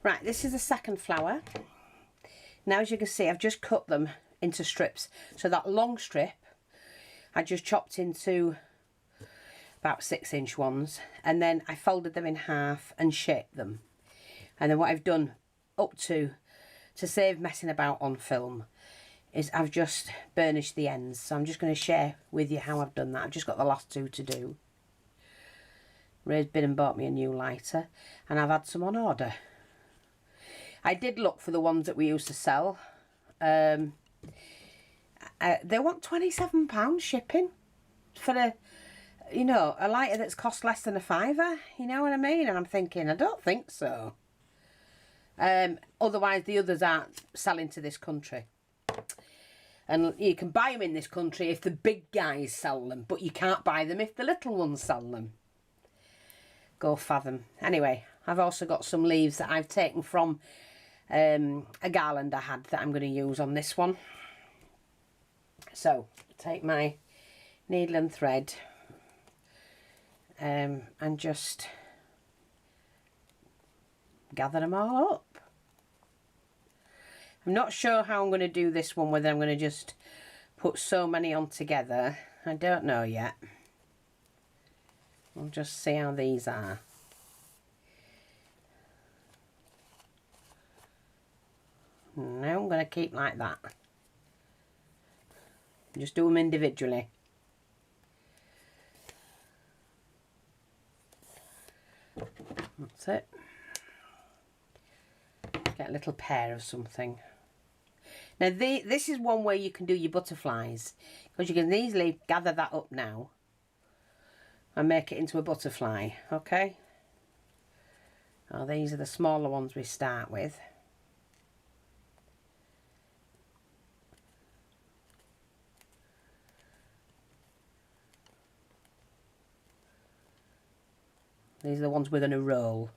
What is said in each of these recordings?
Right, this is the second flower. Now, as you can see, I've just cut them into strips. So that long strip, I just chopped into about 6-inch ones. And then I folded them in half and shaped them. And then what I've done up to save messing about on film, is I've just burnished the ends. So I'm just going to share with you how I've done that. I've just got the last two to do. Ray's been and bought me a new lighter. And I've had some on order. I did look for the ones that we used to sell. They want £27 shipping for a, you know, a lighter that's cost less than a £5. You know what I mean? And I'm thinking, I don't think so. Otherwise, the others aren't selling to this country. And you can buy them in this country if the big guys sell them, but you can't buy them if the little ones sell them. Go fathom. Anyway, I've also got some leaves that I've taken from a garland I had that I'm going to use on this one. So, take my needle and thread and just gather them all up. I'm not sure how I'm going to do this one, whether I'm going to just put so many on together. I don't know yet. We'll just see how these are. Now I'm going to keep like that. Just do them individually. That's it. Get a little pair of something. Now this is one way you can do your butterflies, because you can easily gather that up now and make it into a butterfly. Okay. Oh, these are the smaller ones we start with. These are the ones we're going to roll.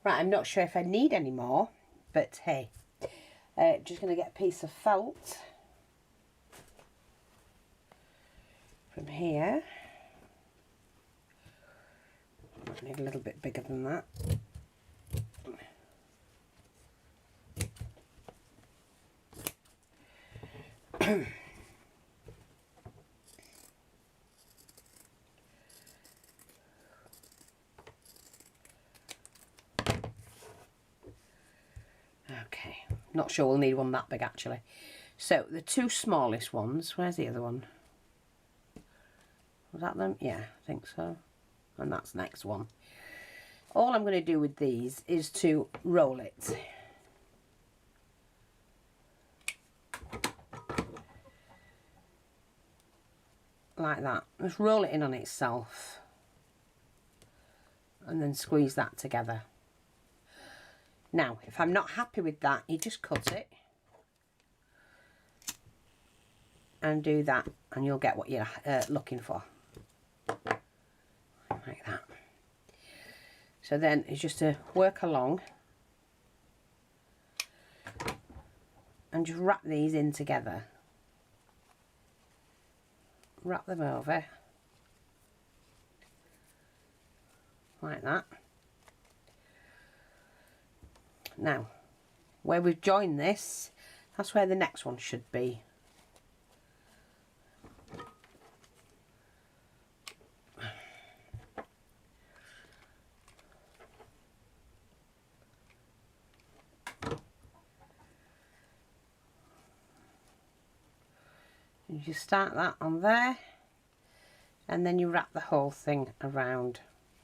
Right, I'm not sure if I need any more, but hey, just going to get a piece of felt from here. I need a little bit bigger than that. Okay, not sure we'll need one that big actually. So the two smallest ones, where's the other one? Was that them? Yeah, I think so. And that's the next one. All I'm going to do with these is to roll it. Like that. Just roll it in on itself. And then squeeze that together. Now, if I'm not happy with that, you just cut it. And do that. And you'll get what you're looking for. Like that. So then it's just to work along and just wrap these in together. Wrap them over like that. Now, where we've joined this, that's where the next one should be. You just start that on there, and then you wrap the whole thing around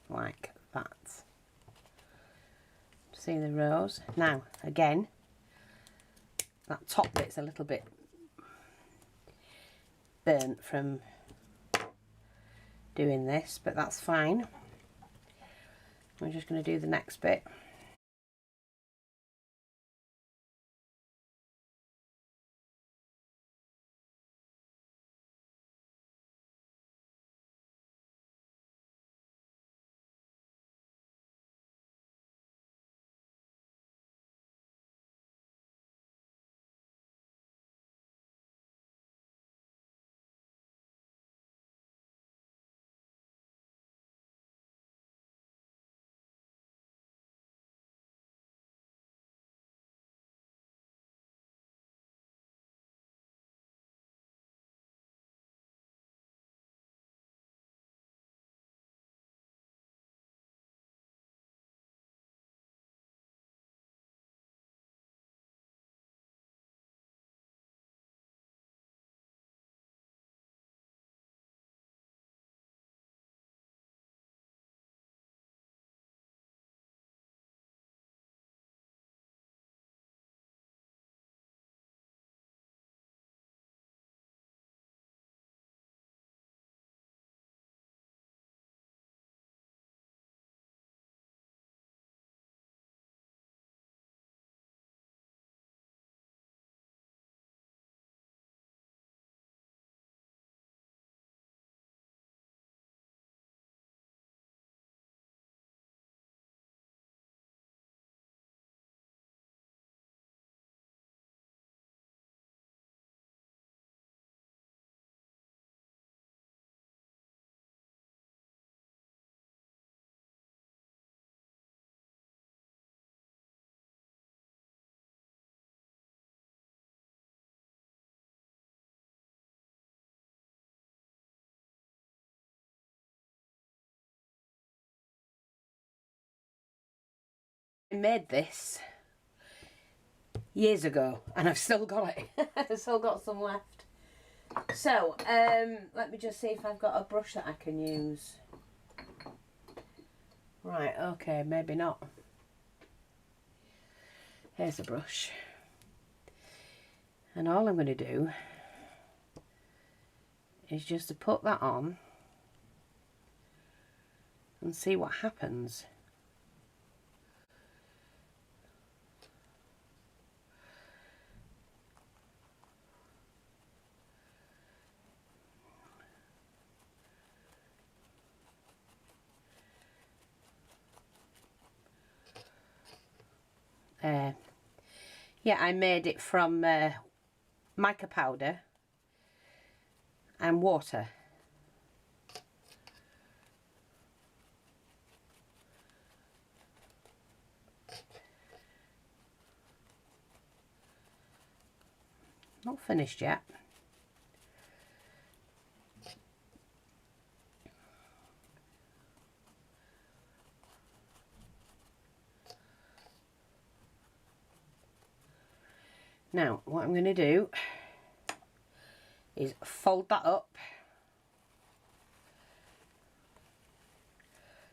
like that. See the rows? Now, again, that top bit's a little bit burnt from doing this, but that's fine. I'm just going to do the next bit. I made this years ago and I've still got it. I've still got some left. So, let me just see if I've got a brush that I can use. Right, okay, maybe not. Here's a brush. And all I'm going to do is just to put that on and see what happens. Yeah, I made it from mica powder and water. Not finished yet. Now, what I'm going to do is fold that up.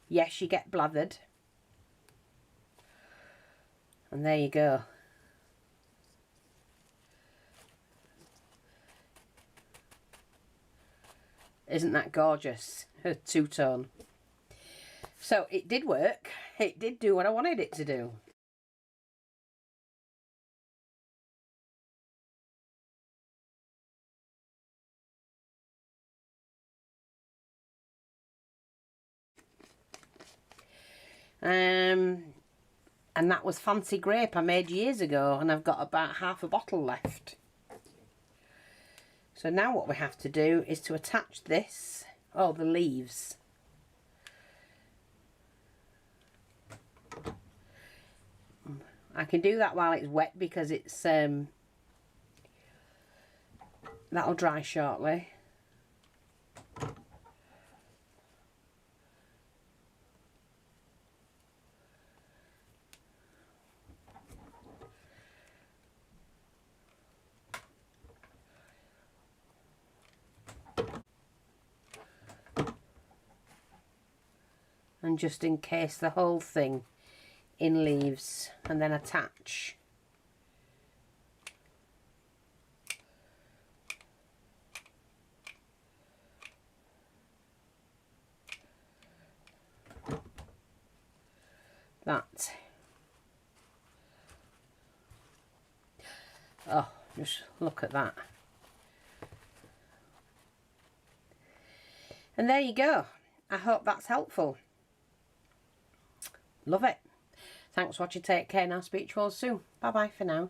Yes, you get blathered. And there you go. Isn't that gorgeous? A two-tone. So it did work. It did do what I wanted it to do. And that was Fancy Grape I made years ago, and I've got about half a bottle left. So now what we have to do is to attach this, the leaves. I can do that while it's wet because it's that'll dry shortly. And just encase the whole thing in leaves and then attach. That. Oh, just look at that. And there you go. I hope that's helpful. Love it. Thanks for watching. Take care, and I'll speak to you all soon. Bye bye for now.